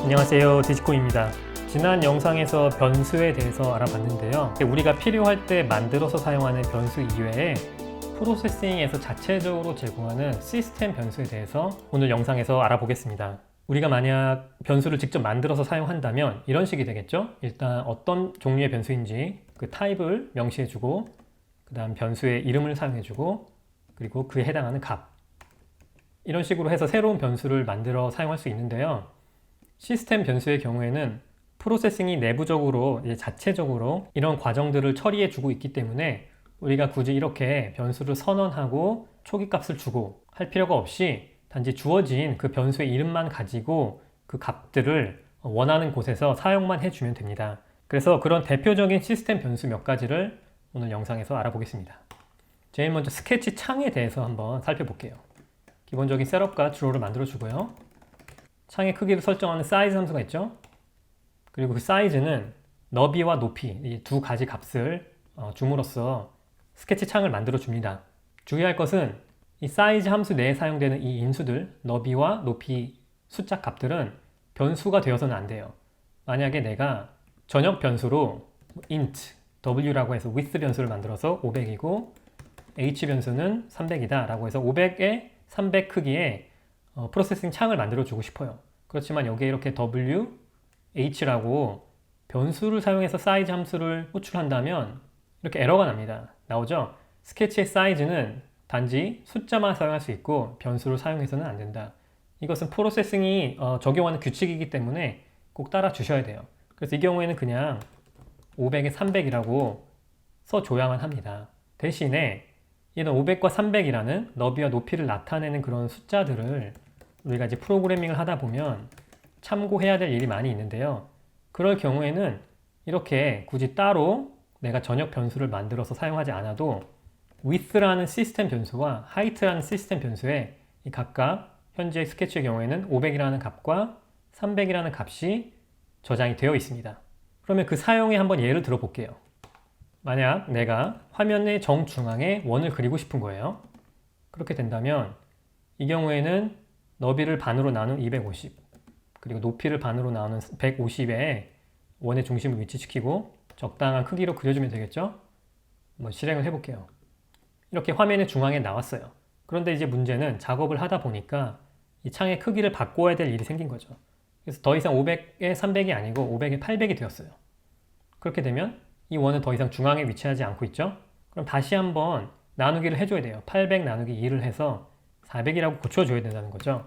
안녕하세요, 디지코입니다. 지난 영상에서 변수에 대해서 알아봤는데요. 우리가 필요할 때 만들어서 사용하는 변수 이외에 프로세싱에서 자체적으로 제공하는 시스템 변수에 대해서 오늘 영상에서 알아보겠습니다. 우리가 만약 변수를 직접 만들어서 사용한다면 이런 식이 되겠죠. 일단 어떤 종류의 변수인지 그 타입을 명시해주고, 그 다음 변수의 이름을 사용해주고, 그리고 그에 해당하는 값, 이런 식으로 해서 새로운 변수를 만들어 사용할 수 있는데요. 시스템 변수의 경우에는 프로세싱이 내부적으로 자체적으로 이런 과정들을 처리해 주고 있기 때문에 우리가 굳이 이렇게 변수를 선언하고 초기값을 주고 할 필요가 없이 단지 주어진 그 변수의 이름만 가지고 그 값들을 원하는 곳에서 사용만 해주면 됩니다. 그래서 그런 대표적인 시스템 변수 몇 가지를 오늘 영상에서 알아보겠습니다. 제일 먼저 스케치 창에 대해서 한번 살펴볼게요. 기본적인 셋업과 주로를 만들어 주고요. 창의 크기를 설정하는 사이즈 함수가 있죠. 그리고 그 사이즈는 너비와 높이, 이 두 가지 값을 줌으로써 스케치 창을 만들어 줍니다. 주의할 것은 이 사이즈 함수 내에 사용되는 이 인수들, 너비와 높이 숫자 값들은 변수가 되어서는 안 돼요. 만약에 내가 전역 변수로 int w라고 해서 width 변수를 만들어서 500이고 h 변수는 300이다 라고 해서 500에 300 크기의 프로세싱 창을 만들어 주고 싶어요. 그렇지만 여기에 이렇게 w, h라고 변수를 사용해서 사이즈 함수를 호출한다면 이렇게 에러가 납니다. 나오죠? 스케치의 사이즈는 단지 숫자만 사용할 수 있고 변수를 사용해서는 안 된다. 이것은 프로세싱이 적용하는 규칙이기 때문에 꼭 따라 주셔야 돼요. 그래서 이 경우에는 그냥 500에 300이라고 써줘야만 합니다. 대신에 이런 500과 300이라는 너비와 높이를 나타내는 그런 숫자들을 우리가 이제 프로그래밍을 하다 보면 참고해야 될 일이 많이 있는데요. 그럴 경우에는 이렇게 굳이 따로 내가 전역 변수를 만들어서 사용하지 않아도 width라는 시스템 변수와 height라는 시스템 변수에 이 각각 현재 스케치의 경우에는 500이라는 값과 300이라는 값이 저장이 되어 있습니다. 그러면 그 사용의 한번 예를 들어볼게요. 만약 내가 화면의 정중앙에 원을 그리고 싶은 거예요. 그렇게 된다면 이 경우에는 너비를 반으로 나눈 250 그리고 높이를 반으로 나누는 150에 원의 중심을 위치시키고 적당한 크기로 그려주면 되겠죠? 한번 실행을 해볼게요. 이렇게 화면의 중앙에 나왔어요. 그런데 이제 문제는 작업을 하다 보니까 이 창의 크기를 바꿔야 될 일이 생긴 거죠. 그래서 더 이상 500에 300이 아니고 500에 800이 되었어요. 그렇게 되면 이 원은 더 이상 중앙에 위치하지 않고 있죠? 그럼 다시 한번 나누기를 해줘야 돼요. 800 나누기 2를 해서 400이라고 고쳐줘야 된다는 거죠.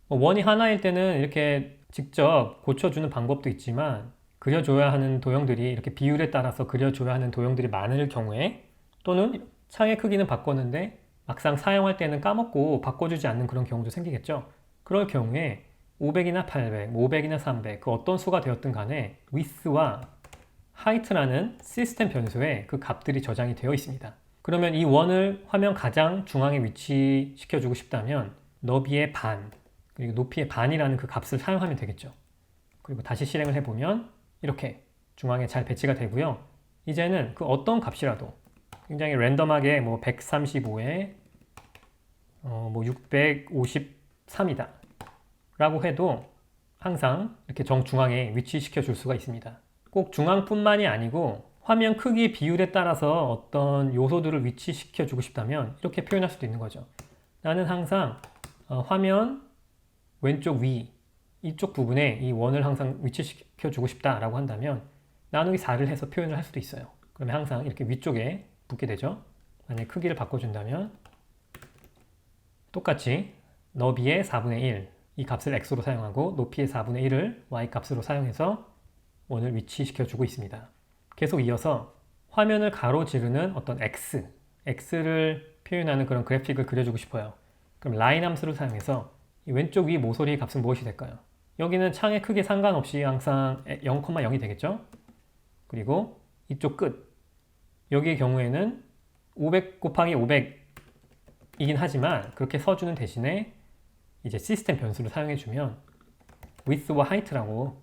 원이 하나일 때는 이렇게 직접 고쳐주는 방법도 있지만 그려줘야 하는 도형들이 이렇게 비율에 따라서 그려줘야 하는 도형들이 많을 경우에 또는 창의 크기는 바꿨는데 막상 사용할 때는 까먹고 바꿔주지 않는 그런 경우도 생기겠죠. 그럴 경우에 500이나 800, 500이나 300 그 어떤 수가 되었든 간에 width와 height라는 시스템 변수에 그 값들이 저장이 되어 있습니다. 그러면 이 원을 화면 가장 중앙에 위치시켜주고 싶다면 너비의 반 그리고 높이의 반이라는 그 값을 사용하면 되겠죠. 그리고 다시 실행을 해보면 이렇게 중앙에 잘 배치가 되고요. 이제는 그 어떤 값이라도 굉장히 랜덤하게 뭐 135에 뭐 653이다 라고 해도 항상 이렇게 정중앙에 위치시켜 줄 수가 있습니다. 꼭 중앙뿐만이 아니고 화면 크기 비율에 따라서 어떤 요소들을 위치시켜 주고 싶다면 이렇게 표현할 수도 있는 거죠. 나는 항상 화면 왼쪽 위 이쪽 부분에 이 원을 항상 위치시켜 주고 싶다라고 한다면 나누기 4를 해서 표현을 할 수도 있어요. 그러면 항상 이렇게 위쪽에 붙게 되죠. 만약에 크기를 바꿔준다면 똑같이 너비의 4분의 1 이 값을 x로 사용하고 높이의 4분의 1을 y 값으로 사용해서 원을 위치시켜 주고 있습니다. 계속 이어서 화면을 가로지르는 어떤 x를 표현하는 그런 그래픽을 그려주고 싶어요. 그럼 라인 함수를 사용해서 이 왼쪽 위 모서리의 값은 무엇이 될까요? 여기는 창의 크기에 상관없이 항상 0,0이 되겠죠? 그리고 이쪽 끝 여기의 경우에는 500 곱하기 500이긴 하지만 그렇게 써주는 대신에 이제 시스템 변수를 사용해주면 width와 height라고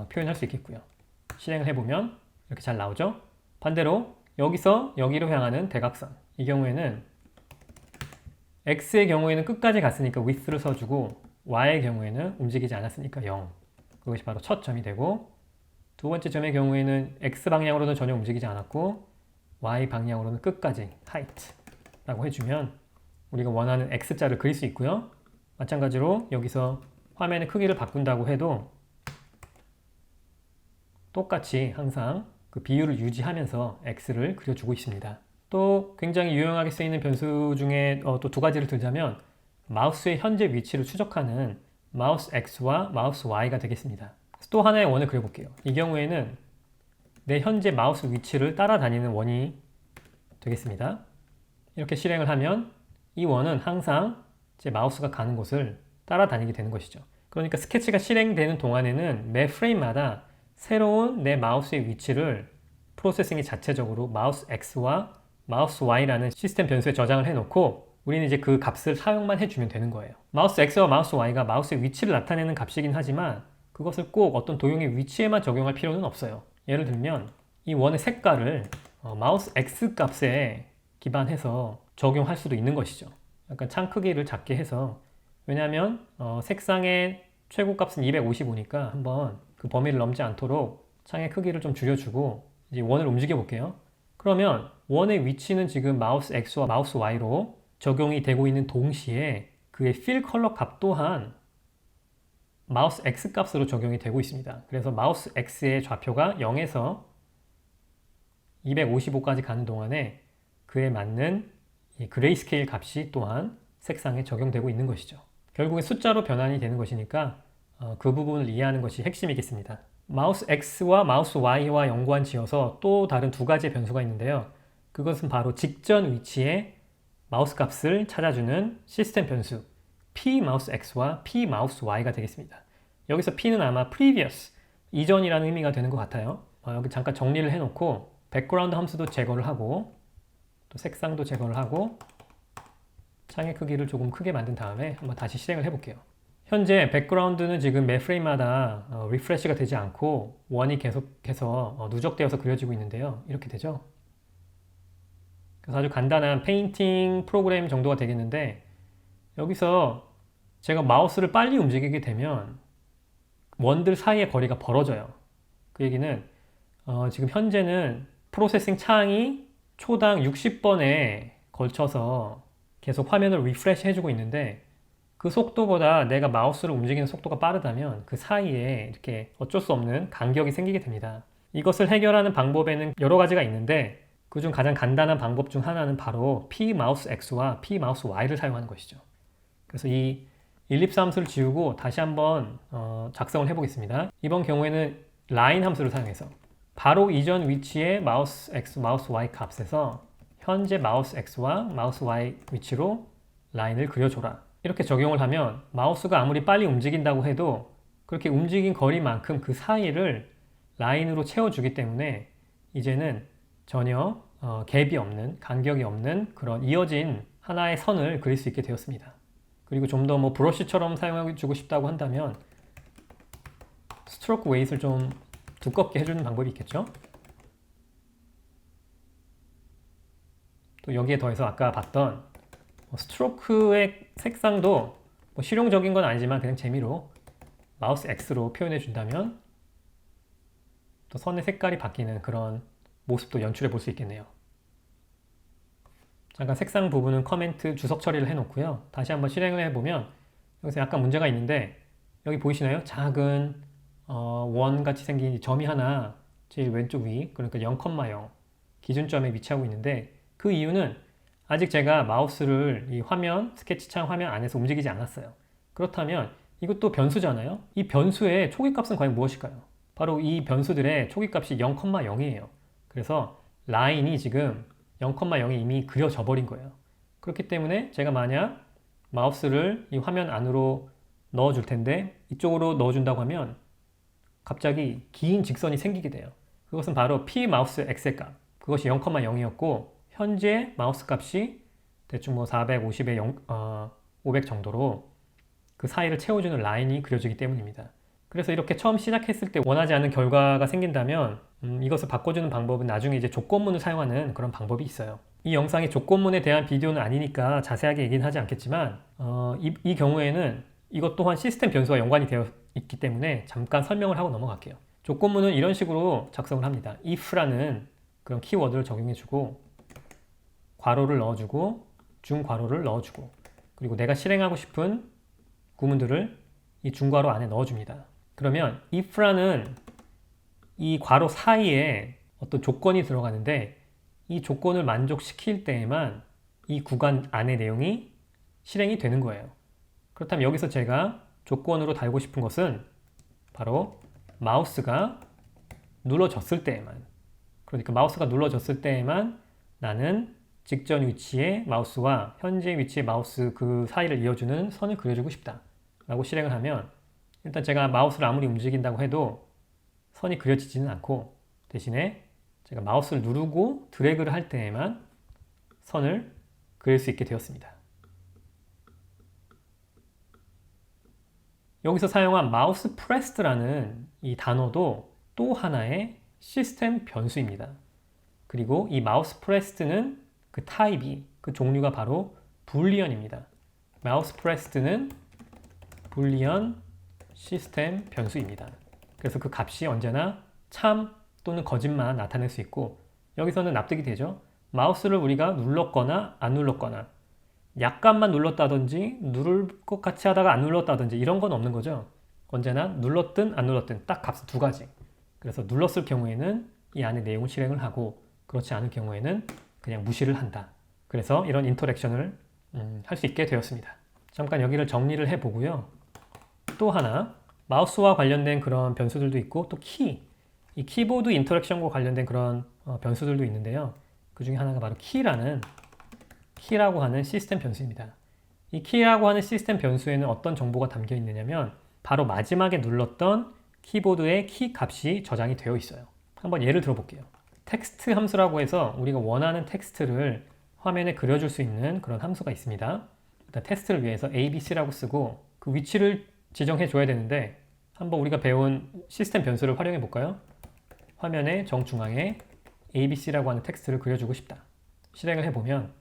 표현할 수 있겠고요. 실행을 해보면 이렇게 잘 나오죠? 반대로 여기서 여기로 향하는 대각선 이 경우에는 x의 경우에는 끝까지 갔으니까 width를 써주고 y의 경우에는 움직이지 않았으니까 0 그것이 바로 첫 점이 되고, 두 번째 점의 경우에는 x 방향으로는 전혀 움직이지 않았고 y 방향으로는 끝까지 height라고 해주면 우리가 원하는 x자를 그릴 수 있고요. 마찬가지로 여기서 화면의 크기를 바꾼다고 해도 똑같이 항상 그 비율을 유지하면서 x를 그려주고 있습니다. 또 굉장히 유용하게 쓰이는 변수 중에 또 두 가지를 들자면 마우스의 현재 위치를 추적하는 마우스 x와 마우스 y가 되겠습니다. 또 하나의 원을 그려볼게요. 이 경우에는 내 현재 마우스 위치를 따라다니는 원이 되겠습니다. 이렇게 실행을 하면 이 원은 항상 제 마우스가 가는 곳을 따라다니게 되는 것이죠. 그러니까 스케치가 실행되는 동안에는 매 프레임마다 새로운 내 마우스의 위치를 프로세싱이 자체적으로 마우스 X와 마우스 Y라는 시스템 변수에 저장을 해놓고 우리는 이제 그 값을 사용만 해주면 되는 거예요. 마우스 X와 마우스 Y가 마우스의 위치를 나타내는 값이긴 하지만 그것을 꼭 어떤 도형의 위치에만 적용할 필요는 없어요. 예를 들면 이 원의 색깔을 마우스 X 값에 기반해서 적용할 수도 있는 것이죠. 약간 창 크기를 작게 해서, 왜냐하면 색상의 최고값은 255니까 한번 그 범위를 넘지 않도록 창의 크기를 좀 줄여주고 이제 원을 움직여 볼게요. 그러면 원의 위치는 지금 마우스 X와 마우스 Y로 적용이 되고 있는 동시에 그의 fill 컬러 값 또한 마우스 X 값으로 적용이 되고 있습니다. 그래서 마우스 X의 좌표가 0에서 255까지 가는 동안에 그에 맞는 이 그레이스케일 값이 또한 색상에 적용되고 있는 것이죠. 결국에 숫자로 변환이 되는 것이니까 그 부분을 이해하는 것이 핵심이겠습니다. 마우스 X와 마우스 Y와 연관 지어서 또 다른 두 가지의 변수가 있는데요. 그것은 바로 직전 위치에 마우스 값을 찾아주는 시스템 변수 P 마우스 X와 P 마우스 Y가 되겠습니다. 여기서 P는 아마 previous, 이전이라는 의미가 되는 것 같아요. 여기 잠깐 정리를 해놓고 백그라운드 함수도 제거를 하고 또 색상도 제거를 하고 창의 크기를 조금 크게 만든 다음에 한번 다시 실행을 해볼게요. 현재 백그라운드는 지금 매 프레임마다 리프레시가 되지 않고 원이 계속해서 누적되어서 그려지고 있는데요. 이렇게 되죠. 그래서 아주 간단한 페인팅 프로그램 정도가 되겠는데, 여기서 제가 마우스를 빨리 움직이게 되면 원들 사이의 거리가 벌어져요. 그 얘기는 지금 현재는 프로세싱 창이 초당 60번에 걸쳐서 계속 화면을 리프레시 해주고 있는데, 그 속도보다 내가 마우스를 움직이는 속도가 빠르다면 그 사이에 이렇게 어쩔 수 없는 간격이 생기게 됩니다. 이것을 해결하는 방법에는 여러 가지가 있는데 그중 가장 간단한 방법 중 하나는 바로 P 마우스 X와 P 마우스 Y를 사용하는 것이죠. 그래서 이 일립스 함수를 지우고 다시 한번 작성을 해보겠습니다. 이번 경우에는 라인 함수를 사용해서 바로 이전 위치의 마우스 X, 마우스 Y 값에서 현재 마우스 X와 마우스 Y 위치로 라인을 그려줘라. 이렇게 적용을 하면 마우스가 아무리 빨리 움직인다고 해도 그렇게 움직인 거리만큼 그 사이를 라인으로 채워주기 때문에 이제는 전혀 갭이 없는, 간격이 없는 그런 이어진 하나의 선을 그릴 수 있게 되었습니다. 그리고 좀 더 뭐 브러쉬처럼 사용해주고 싶다고 한다면 스트로크 웨이트를 좀 두껍게 해주는 방법이 있겠죠. 또 여기에 더해서 아까 봤던 스트로크의 색상도 뭐 실용적인 건 아니지만 그냥 재미로 마우스 X로 표현해 준다면 또 선의 색깔이 바뀌는 그런 모습도 연출해 볼 수 있겠네요. 잠깐 색상 부분은 커멘트 주석 처리를 해놓고요. 다시 한번 실행을 해보면 여기서 약간 문제가 있는데, 여기 보이시나요? 작은 원같이 생긴 점이 하나 제일 왼쪽 위, 그러니까 0,0 기준점에 위치하고 있는데, 그 이유는 아직 제가 마우스를 이 화면, 스케치창 화면 안에서 움직이지 않았어요. 그렇다면 이것도 변수잖아요. 이 변수의 초기값은 과연 무엇일까요? 바로 이 변수들의 초기값이 0,0이에요. 그래서 라인이 지금 0,0이 이미 그려져 버린 거예요. 그렇기 때문에 제가 만약 마우스를 이 화면 안으로 넣어 줄 텐데 이쪽으로 넣어 준다고 하면 갑자기 긴 직선이 생기게 돼요. 그것은 바로 P 마우스 X의 값, 그것이 0,0이었고 현재 마우스 값이 대충 뭐 450에 500 정도로 그 사이를 채워주는 라인이 그려지기 때문입니다. 그래서 이렇게 처음 시작했을 때 원하지 않는 결과가 생긴다면 이것을 바꿔주는 방법은 나중에 이제 조건문을 사용하는 그런 방법이 있어요. 이 영상이 조건문에 대한 비디오는 아니니까 자세하게 얘기는 하지 않겠지만 이 경우에는 이것 또한 시스템 변수와 연관이 되어 있기 때문에 잠깐 설명을 하고 넘어갈게요. 조건문은 이런 식으로 작성을 합니다. if라는 그런 키워드를 적용해주고 괄호를 넣어주고 중괄호를 넣어주고 그리고 내가 실행하고 싶은 구문들을 이 중괄호 안에 넣어줍니다. 그러면 if라는 이 괄호 사이에 어떤 조건이 들어가는데 이 조건을 만족시킬 때에만 이 구간 안의 내용이 실행이 되는 거예요. 그렇다면 여기서 제가 조건으로 달고 싶은 것은 바로 마우스가 눌러졌을 때에만, 그러니까 마우스가 눌러졌을 때에만 나는 직전 위치의 마우스와 현재 위치의 마우스 그 사이를 이어주는 선을 그려주고 싶다 라고 실행을 하면 일단 제가 마우스를 아무리 움직인다고 해도 선이 그려지지는 않고 대신에 제가 마우스를 누르고 드래그를 할 때에만 선을 그릴 수 있게 되었습니다. 여기서 사용한 마우스 프레스드라는 이 단어도 또 하나의 시스템 변수입니다. 그리고 이 마우스 프레스드는 그 타입이, 그 종류가 바로 불리언입니다. 마우스 프레스드는 불리언 시스템 변수입니다. 그래서 그 값이 언제나 참 또는 거짓만 나타낼 수 있고 여기서는 납득이 되죠. 마우스를 우리가 눌렀거나 안 눌렀거나 약간만 눌렀다든지 누를 것 같이 하다가 안 눌렀다든지 이런 건 없는 거죠. 언제나 눌렀든 안 눌렀든 딱 값은 두 가지. 그래서 눌렀을 경우에는 이 안에 내용을 실행을 하고 그렇지 않을 경우에는 그냥 무시를 한다. 그래서 이런 인터랙션을 할 수 있게 되었습니다. 잠깐 여기를 정리를 해보고요. 또 하나 마우스와 관련된 그런 변수들도 있고 또 키, 이 키보드 인터랙션과 관련된 그런 변수들도 있는데요. 그 중에 하나가 바로 키라고 하는 시스템 변수입니다. 이 키라고 하는 시스템 변수에는 어떤 정보가 담겨 있느냐면 바로 마지막에 눌렀던 키보드의 키 값이 저장이 되어 있어요. 한번 예를 들어 볼게요. 텍스트 함수라고 해서 우리가 원하는 텍스트를 화면에 그려줄 수 있는 그런 함수가 있습니다. 일단 테스트를 위해서 ABC라고 쓰고 그 위치를 지정해 줘야 되는데 한번 우리가 배운 시스템 변수를 활용해 볼까요? 화면의 정중앙에 ABC라고 하는 텍스트를 그려주고 싶다. 실행을 해보면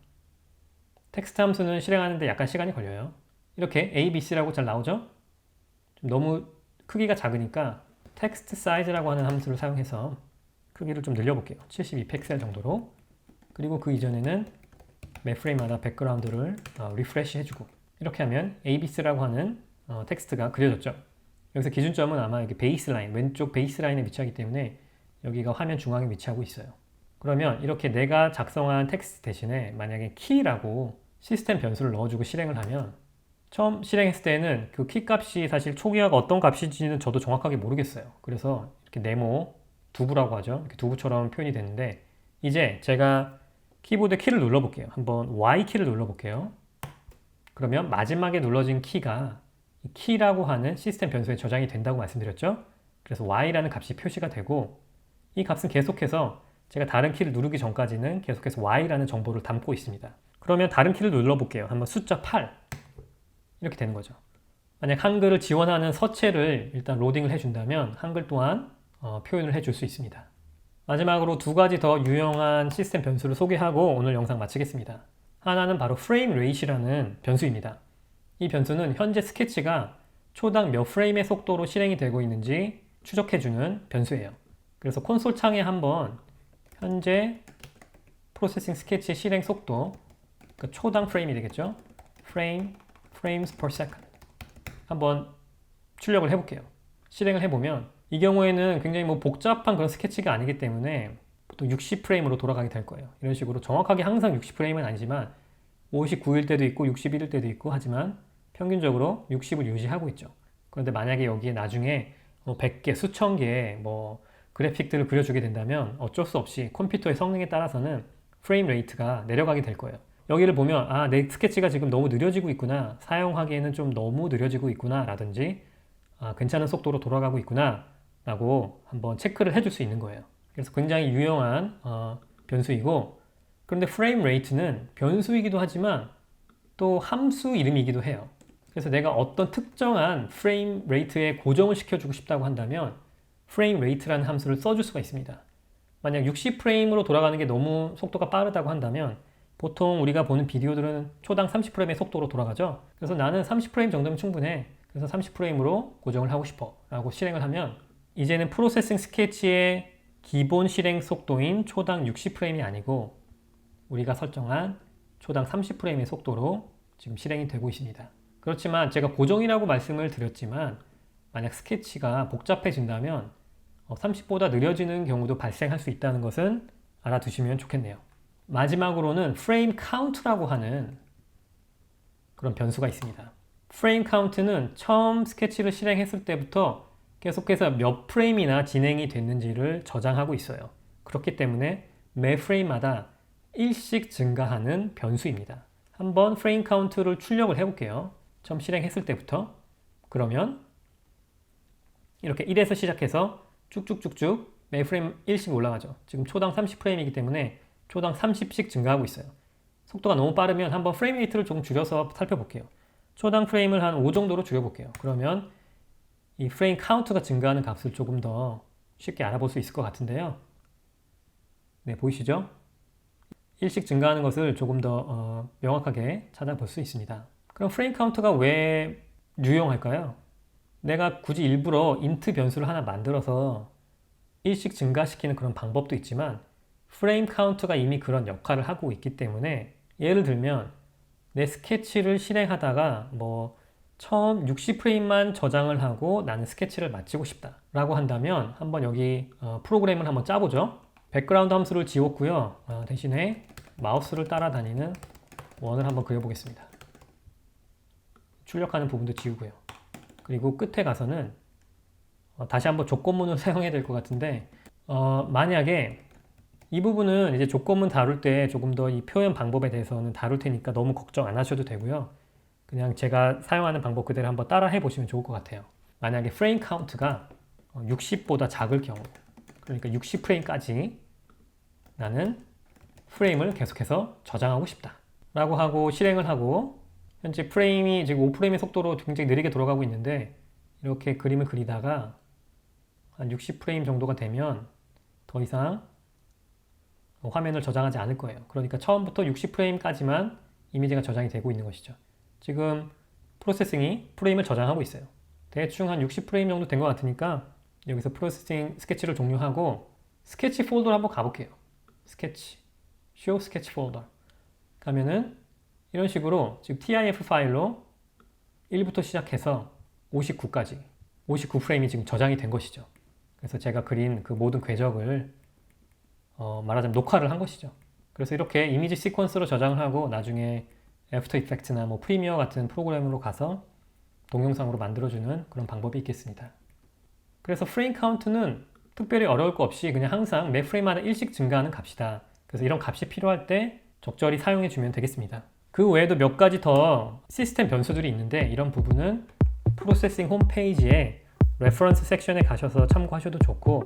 텍스트 함수는 실행하는데 약간 시간이 걸려요. 이렇게 ABC라고 잘 나오죠? 좀 너무 크기가 작으니까 텍스트 사이즈라고 하는 함수를 사용해서 크기를 좀 늘려볼게요. 72픽셀 정도로. 그리고 그 이전에는 매 프레임마다 백그라운드를 리프레시 해주고 이렇게 하면 ABC라고 하는 텍스트가 그려졌죠. 여기서 기준점은 아마 여기 베이스라인, 왼쪽 베이스라인에 위치하기 때문에 여기가 화면 중앙에 위치하고 있어요. 그러면 이렇게 내가 작성한 텍스트 대신에 만약에 키라고 시스템 변수를 넣어주고 실행을 하면 처음 실행했을 때는 그 키 값이 사실 초기화가 어떤 값인지는 저도 정확하게 모르겠어요. 그래서 이렇게 네모 두부라고 하죠. 이렇게 두부처럼 표현이 되는데 이제 제가 키보드 키를 눌러볼게요. 한번 Y키를 눌러볼게요. 그러면 마지막에 눌러진 키가 키라고 하는 시스템 변수에 저장이 된다고 말씀드렸죠. 그래서 Y라는 값이 표시가 되고 이 값은 계속해서 제가 다른 키를 누르기 전까지는 계속해서 Y라는 정보를 담고 있습니다. 그러면 다른 키를 눌러볼게요. 한번 숫자 8 이렇게 되는 거죠. 만약 한글을 지원하는 서체를 일단 로딩을 해준다면 한글 또한 표현을 해줄 수 있습니다. 마지막으로 두 가지 더 유용한 시스템 변수를 소개하고 오늘 영상 마치겠습니다. 하나는 바로 프레임 레이트라는 변수입니다. 이 변수는 현재 스케치가 초당 몇 프레임의 속도로 실행이 되고 있는지 추적해주는 변수예요. 그래서 콘솔 창에 한번 현재 프로세싱 스케치의 실행 속도, 그러니까 초당 프레임이 되겠죠? frames per second 한번 출력을 해볼게요. 실행을 해보면 이 경우에는 굉장히 복잡한 그런 스케치가 아니기 때문에 보통 60프레임으로 돌아가게 될 거예요. 이런 식으로 정확하게 항상 60프레임은 아니지만 59일 때도 있고 61일 때도 있고 하지만 평균적으로 60을 유지하고 있죠. 그런데 만약에 여기에 나중에 100개, 수천 개의 그래픽들을 그려주게 된다면 어쩔 수 없이 컴퓨터의 성능에 따라서는 프레임 레이트가 내려가게 될 거예요. 여기를 보면 내 스케치가 지금 너무 느려지고 있구나, 사용하기에는 좀 너무 느려지고 있구나 라든지 괜찮은 속도로 돌아가고 있구나 라고 한번 체크를 해줄 수 있는 거예요. 그래서 굉장히 유용한 변수이고, 그런데 프레임 레이트는 변수이기도 하지만 또 함수 이름이기도 해요. 그래서 내가 어떤 특정한 프레임 레이트에 고정을 시켜주고 싶다고 한다면 프레임 레이트라는 함수를 써줄 수가 있습니다. 만약 60프레임으로 돌아가는 게 너무 속도가 빠르다고 한다면 보통 우리가 보는 비디오들은 초당 30프레임의 속도로 돌아가죠. 그래서 나는 30프레임 정도면 충분해. 그래서 30프레임으로 고정을 하고 싶어 라고 실행을 하면 이제는 프로세싱 스케치의 기본 실행 속도인 초당 60프레임이 아니고 우리가 설정한 초당 30프레임의 속도로 지금 실행이 되고 있습니다. 그렇지만 제가 고정이라고 말씀을 드렸지만 만약 스케치가 복잡해진다면 30보다 느려지는 경우도 발생할 수 있다는 것은 알아두시면 좋겠네요. 마지막으로는 프레임 카운트라고 하는 그런 변수가 있습니다. 프레임 카운트는 처음 스케치를 실행했을 때부터 계속해서 몇 프레임이나 진행이 됐는지를 저장하고 있어요. 그렇기 때문에 매 프레임마다 1씩 증가하는 변수입니다. 한번 프레임 카운트를 출력을 해볼게요. 처음 실행했을 때부터. 그러면 이렇게 1에서 시작해서 쭉쭉쭉쭉 매 프레임 1씩 올라가죠. 지금 초당 30프레임이기 때문에 초당 30씩 증가하고 있어요. 속도가 너무 빠르면 한번 프레임 레이트를 조금 줄여서 살펴볼게요. 초당 프레임을 한 5 정도로 줄여볼게요. 그러면 이 프레임 카운트가 증가하는 값을 조금 더 쉽게 알아볼 수 있을 것 같은데요. 네, 보이시죠? 1씩 증가하는 것을 조금 더 명확하게 찾아볼 수 있습니다. 그럼 프레임 카운트가 왜 유용할까요? 내가 굳이 일부러 인트 변수를 하나 만들어서 1씩 증가시키는 그런 방법도 있지만 프레임 카운트가 이미 그런 역할을 하고 있기 때문에 예를 들면 내 스케치를 실행하다가 처음 60프레임만 저장을 하고 나는 스케치를 마치고 싶다 라고 한다면 한번 여기 프로그램을 한번 짜보죠. 백그라운드 함수를 지웠고요. 대신에 마우스를 따라다니는 원을 한번 그려보겠습니다. 출력하는 부분도 지우고요. 그리고 끝에 가서는 다시 한번 조건문을 사용해야 될 것 같은데 만약에 이 부분은 이제 조건문 다룰 때 조금 더 이 표현 방법에 대해서는 다룰 테니까 너무 걱정 안 하셔도 되고요. 그냥 제가 사용하는 방법 그대로 한번 따라 해보시면 좋을 것 같아요. 만약에 프레임 카운트가 60보다 작을 경우, 그러니까 60프레임까지 나는 프레임을 계속해서 저장하고 싶다 라고 하고 실행을 하고 현재 프레임이 지금 5프레임의 속도로 굉장히 느리게 돌아가고 있는데 이렇게 그림을 그리다가 한 60프레임 정도가 되면 더 이상 화면을 저장하지 않을 거예요. 그러니까 처음부터 60프레임까지만 이미지가 저장이 되고 있는 것이죠. 지금 프로세싱이 프레임을 저장하고 있어요. 대충 한 60프레임 정도 된 것 같으니까 여기서 프로세싱 스케치를 종료하고 스케치 폴더로 한번 가볼게요. 스케치, show sketch folder 가면은 이런 식으로 지금 TIF 파일로 1부터 시작해서 59까지 59프레임이 지금 저장이 된 것이죠. 그래서 제가 그린 그 모든 궤적을 말하자면 녹화를 한 것이죠. 그래서 이렇게 이미지 시퀀스로 저장을 하고 나중에 애프터 이펙트나 프리미어 같은 프로그램으로 가서 동영상으로 만들어주는 그런 방법이 있겠습니다. 그래서 프레임 카운트는 특별히 어려울 거 없이 그냥 항상 매 프레임마다 1씩 증가하는 값이다. 그래서 이런 값이 필요할 때 적절히 사용해 주면 되겠습니다. 그 외에도 몇 가지 더 시스템 변수들이 있는데 이런 부분은 프로세싱 홈페이지에 레퍼런스 섹션에 가셔서 참고하셔도 좋고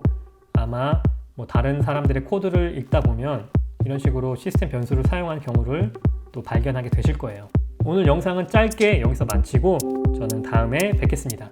아마 다른 사람들의 코드를 읽다 보면 이런 식으로 시스템 변수를 사용한 경우를 또 발견하게 되실 거예요. 오늘 영상은 짧게 여기서 마치고 저는 다음에 뵙겠습니다.